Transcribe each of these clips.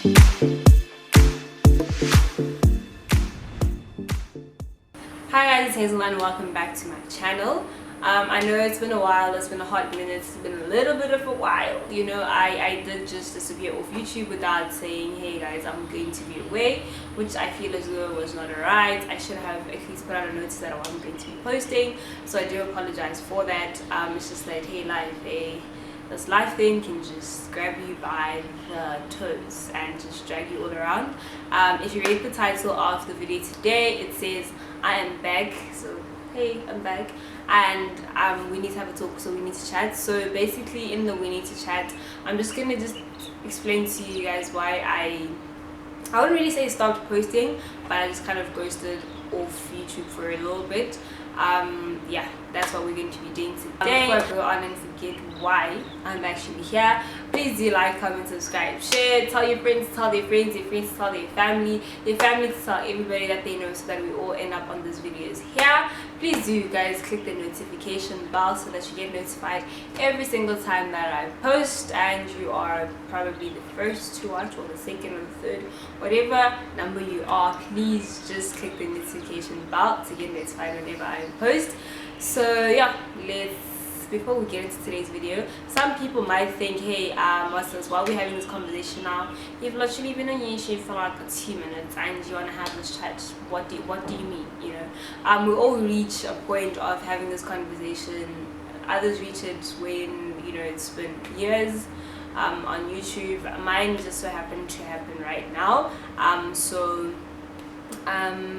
Hi guys, it's Hazel and welcome back to my channel. I know it's been a while, it's been a hot minute, it's been a little bit of a while. You know, I did just disappear off YouTube without saying, hey guys, I'm going to be away, which I feel as though was not alright. I should have at least put out a notice that I wasn't going to be posting, so I do apologize for that. It's just that, hey, this life thing can just grab you by the toes and just drag you all around. If you read the title of the video today, it says I am back. So hey, I'm back, and we need to have a talk, so we need to chat. So basically in the we need to chat, I'm just gonna explain to you guys why I wouldn't really say stopped posting, but I just kind of ghosted off YouTube for a little bit. Yeah, that's what we're going to be doing today. Before I go on and forget why I'm actually here, please do like, comment, subscribe, share, tell your friends, tell their friends, their friends to tell their family to tell everybody that they know, so that we all end up on these videos here. Please do, guys, click the notification bell so that you get notified every single time that I post, and you are probably the first to watch, or the second or the third, whatever number you are. Please just click the notification bell to get notified whenever I post. So yeah, before we get into today's video, some people might think, hey, Masters, while we're having this conversation now, you've literally been on YouTube for like 2 minutes and you want to have this chat. What do you mean? You know, we all reach a point of having this conversation. Others reach it when, you know, it's been years on YouTube. Mine just so happened to happen right now.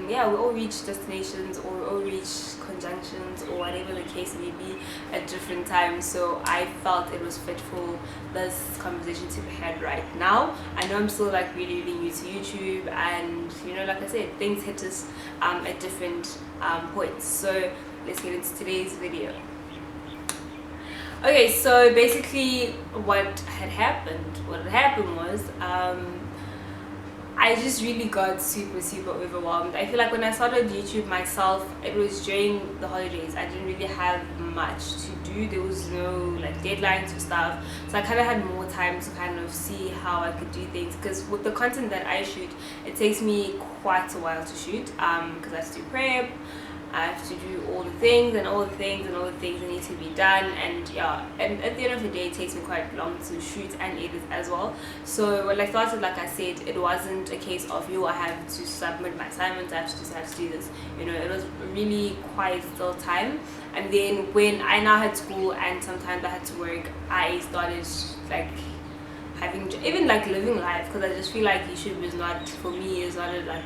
Yeah, we all reach destinations, or we all reach conjunctions, or whatever the case may be, at different times. So I felt it was fit for this conversation to be had right now. I know I'm still like really new to YouTube, and you know, like I said, things hit us at different points. So let's get into today's video. Okay, so basically what had happened was I just really got super overwhelmed. I feel like when I started YouTube myself, it was during the holidays. I didn't really have much to do. There was no like deadlines or stuff, so I kind of had more time to kind of see how I could do things, because with the content that I shoot, it takes me quite a while to shoot, because I have to do prep, I have to do all the things that need to be done, and yeah, and at the end of the day, it takes me quite long to shoot and edit as well. So when I started, like I said, it wasn't a case of, I have to submit my assignments, I have to do this. You know, it was really quite still time. And then when I now had school and sometimes I had to work, I started like having even like living life, because I just feel like YouTube is not, for me, is not like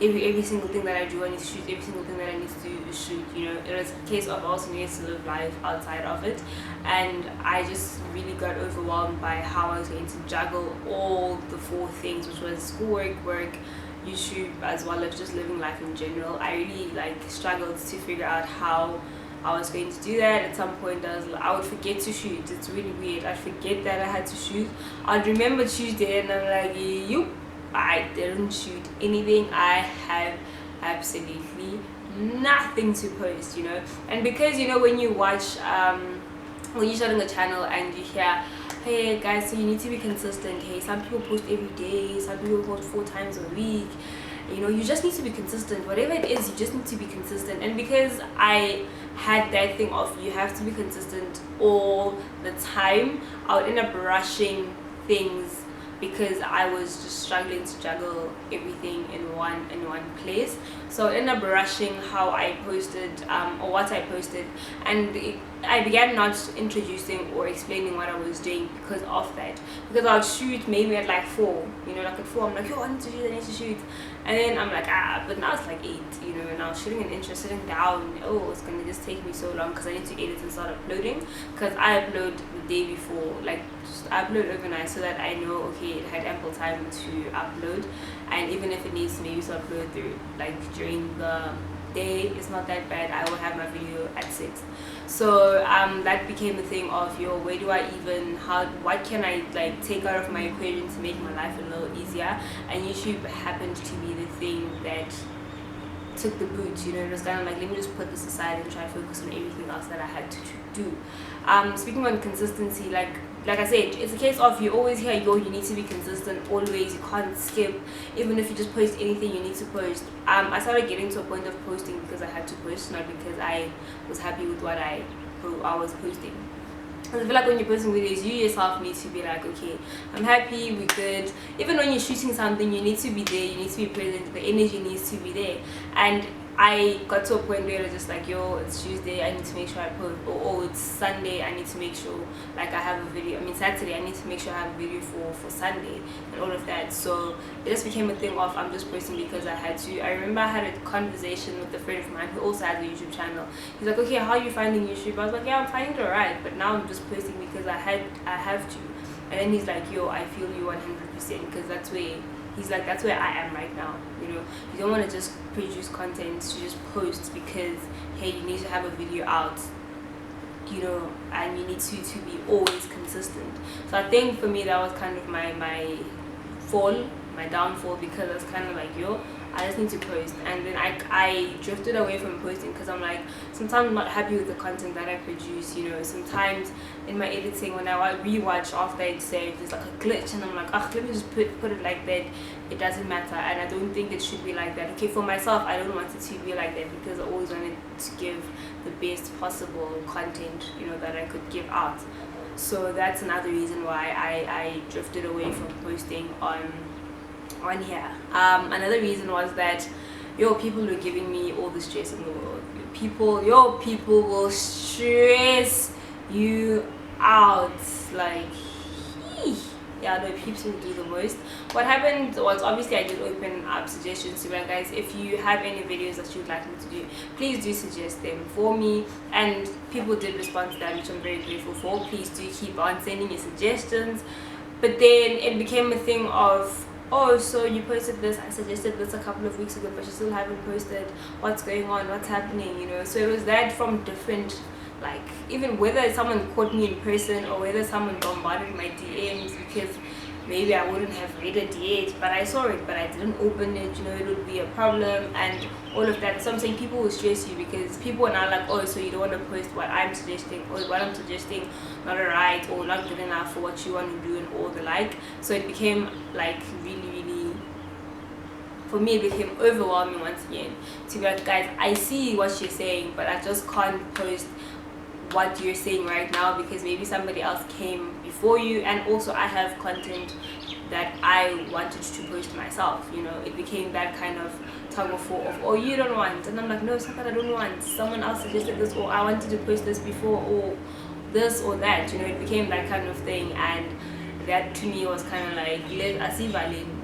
every single thing that I do I need to shoot, every single thing that I need to do is shoot. You know, it was a case of also needing to live life outside of it, and I just really got overwhelmed by how I was going to juggle all the 4 things, which was schoolwork, work, YouTube, as well as just living life in general. I really like struggled to figure out how I was going to do that. At some point I would forget to shoot. It's really weird. I'd forget that I had to shoot. I'd remember Tuesday and I'm like, I didn't shoot anything. I have absolutely nothing to post, you know. And because, you know, when you watch when you're starting a channel and you hear, hey guys, so you need to be consistent. Hey, some people post every day, some people post 4 times a week. You know, you just need to be consistent. Whatever it is, you just need to be consistent. And because I had that thing of you have to be consistent all the time, I would end up rushing things, because I was just struggling to juggle everything in one place. So I ended up rushing how I posted, or what I posted, and I began not introducing or explaining what I was doing because of that. Because I would shoot maybe at like 4, you know, like at 4 I'm like, I need to shoot, and then I'm like, but now it's like 8, you know, and I was shooting an intro, sitting down, it's gonna just take me so long because I need to edit and start uploading, because I upload the day before, like just upload overnight, so that I know, okay, it had ample time to upload. And even if it needs to maybe to upload through like during the day, it's not that bad. I will have my video at 6. So that became a thing of, where do I even, what can I like take out of my equation to make my life a little easier? And YouTube happened to be the thing that took the boot. You know, it was kind of like, let me just put this aside and try to focus on everything else that I had to do. Speaking on consistency, like like I said, it's a case of you always hear, yo, you need to be consistent always, you can't skip. Even if you just post anything, you need to post. I started getting to a point of posting because I had to post, not because I was happy with what I was posting. I feel like when you're posting videos, you yourself need to be like, okay, I'm happy, we're good. Even when you're shooting something, you need to be there, you need to be present, the energy needs to be there. And I got to a point where I was just like, yo, it's Tuesday, I need to make sure I post, or oh, it's Sunday, I need to make sure like I have a video, Saturday, I need to make sure I have a video for Sunday and all of that. So it just became a thing of I'm just posting because I had to. I remember I had a conversation with a friend of mine who also has a YouTube channel. He's like, okay, how are you finding YouTube? I was like, yeah, I'm finding it alright, but now I'm just posting because I have to. And then he's like, yo, I feel you 100% because that's where he's like, that's where I am right now. You know, you don't want to just produce content to just post because hey, you need to have a video out, you know, and you need to be always consistent. So I think for me that was kind of my downfall, because I was kind of like, yo, I just need to post. And then I drifted away from posting because I'm like, sometimes I'm not happy with the content that I produce, you know. Sometimes in my editing, when I rewatch after it's saved, there's like a glitch and I'm like, oh, let me just put it like that. It doesn't matter, and I don't think it should be like that. Okay, for myself, I don't want it to be like that because I always wanted to give the best possible content, you know, that I could give out. So that's another reason why I drifted away from posting on here. Another reason was that people were giving me all the stress in the world. People will stress you out, like yeah, no, people will do the most. What happened was, obviously I did open up suggestions to you guys. If you have any videos that you'd like me to do, please do suggest them for me, and people did respond to that, which I'm very grateful for. Please do keep on sending your suggestions. But then it became a thing of, oh, so you posted this, I suggested this a couple of weeks ago, but you still haven't posted. What's going on? What's happening? You know, so it was that from different, like, even whether someone caught me in person or whether someone bombarded my DMs, because maybe I wouldn't have read it yet, but I saw it, but I didn't open it, you know, it would be a problem and all of that. So I'm saying people will stress you because people are now like, oh, so you don't want to post what I'm suggesting, or what I'm suggesting not alright or not good enough for what you want to do and all the like. So it became like really, for me, it became overwhelming once again to be like, guys, I see what you're saying, but I just can't post what you're saying right now because maybe somebody else came before you, and also I have content that I wanted to post myself. You know, it became that kind of tug of war of, oh, you don't want, and I'm like, no, it's not that I don't want, someone else suggested this, or I wanted to post this before, or this or that. You know, it became that kind of thing, and that to me was kind of like,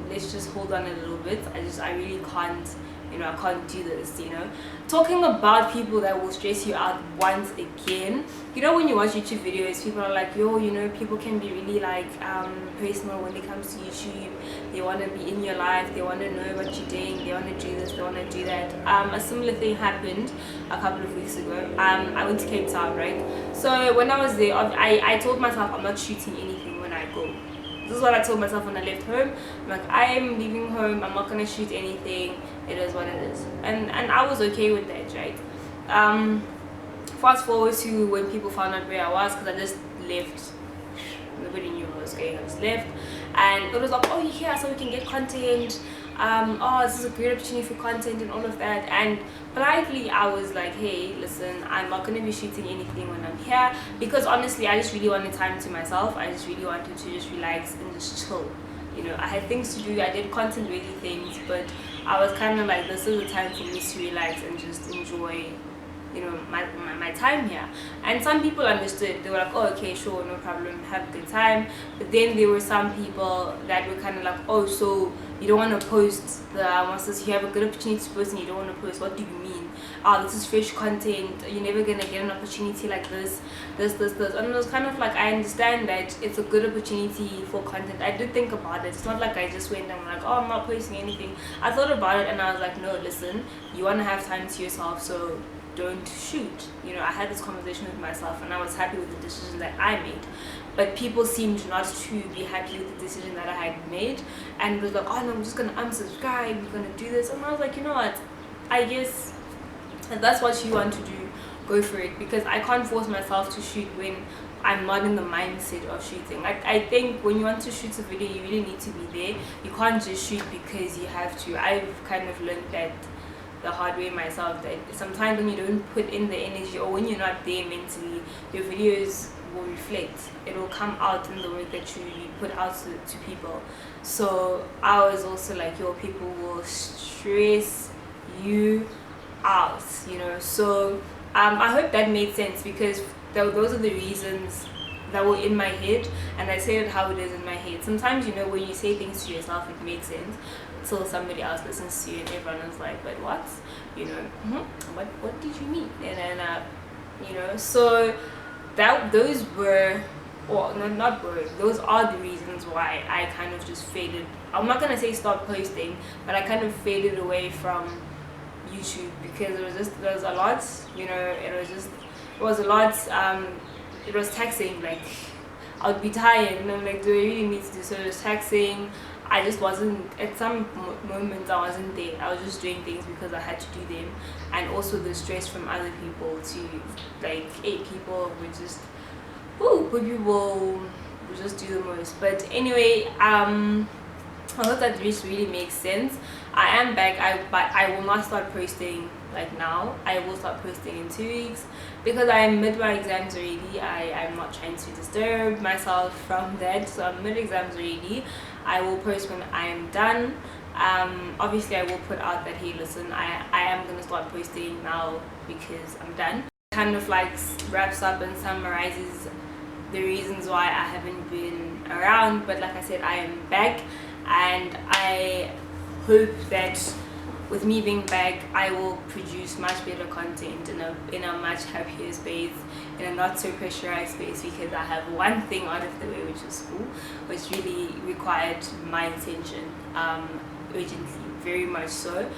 let's just hold on a little bit. I really can't, you know, I can't do this, you know. Talking about people that will stress you out once again, you know, when you watch YouTube videos, people are like, yo, you know, people can be really like personal when it comes to YouTube. They want to be in your life, they want to know what you're doing, they want to do this, they want to do that. A similar thing happened a couple of weeks ago. I went to Cape Town, right? So when I was there, I told myself I'm not shooting anything when I go. This is what I told myself when I left home. I'm like, I'm leaving home, I'm not gonna shoot anything, it is what it is. And I was okay with that, right? Fast forward to when people found out where I was, because I just left. Nobody knew what was going on. I just left, and it was like, oh, you're here so we can get content. Oh, this is a great opportunity for content and all of that. And politely I was like, hey, listen, I'm not going to be shooting anything when I'm here, because honestly I just really wanted time to myself. I just really wanted to just relax and just chill. You know, I had things to do, I did content ready things, but I was kind of like, this is the time for me to relax and just enjoy, you know, my time here. And some people understood. They were like, oh, okay, sure, no problem, have a good time. But then there were some people that were kind of like, oh, so you don't want to post the masters, you have a good opportunity to post and you don't want to post, what do you mean? Oh, this is fresh content, you're never gonna get an opportunity like this. And it was kind of like, I understand that it's a good opportunity for content. I did think about it. It's not like I just went and I'm like, oh, I'm not posting anything. I thought about it and I was like, no, listen, you want to have time to yourself, so don't shoot. You know, I had this conversation with myself and I was happy with the decision that I made, but people seemed not to be happy with the decision that I had made, and was like, oh no, I'm just gonna unsubscribe, we're gonna do this. And I was like, you know what, I guess if that's what you want to do, go for it, because I can't force myself to shoot when I'm not in the mindset of shooting. Like, I think when you want to shoot a video, you really need to be there. You can't just shoot because you have to. I've kind of learned that the hard way myself, that sometimes when you don't put in the energy, or when you're not there mentally, your videos will reflect. It will come out in the way that you put out to people. So I was also like, yo, people will stress you out, you know. So I hope that made sense, because those are the reasons that were in my head, and I say it how it is in my head. Sometimes, you know, when you say things to yourself, it makes sense until somebody else listens to you and everyone is like, but what, you know, what did you mean? And then you know, so those were, or no, not were, those are the reasons why I kind of just faded. I'm not gonna say stop posting, but I kind of faded away from YouTube, because there was a lot, you know. It was a lot. It was taxing. Like, I would be tired and I'm like, do I really need to do so? It was taxing. I just wasn't, at some moments I wasn't there. I was just doing things because I had to do them, and also the stress from other people to, like, 8 people would just, people would just do the most. But anyway, I hope that this really makes sense. I am back, but I will not start posting like now. I will start posting in 2 weeks, because I am mid my exams already. I'm not trying to disturb myself from that, so I'm mid exams already. I will post when I am done. Obviously I will put out that, hey, listen, I am gonna start posting now because I'm done. Kind of like wraps up and summarizes the reasons why I haven't been around. But like I said, I am back, and I hope that with me being back, I will produce much better content in a much happier space, in a not so pressurized space, because I have one thing out of the way, which is school, which really required my attention urgently, very much so.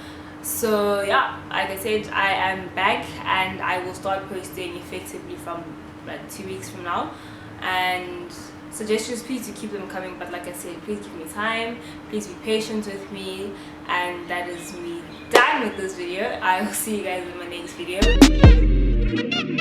So yeah, like I said, I am back, and I will start posting effectively from like 2 weeks from now. And suggestions, please do keep them coming, but like I said, please give me time, please be patient with me. And that is me done with this video. I will see you guys in my next video.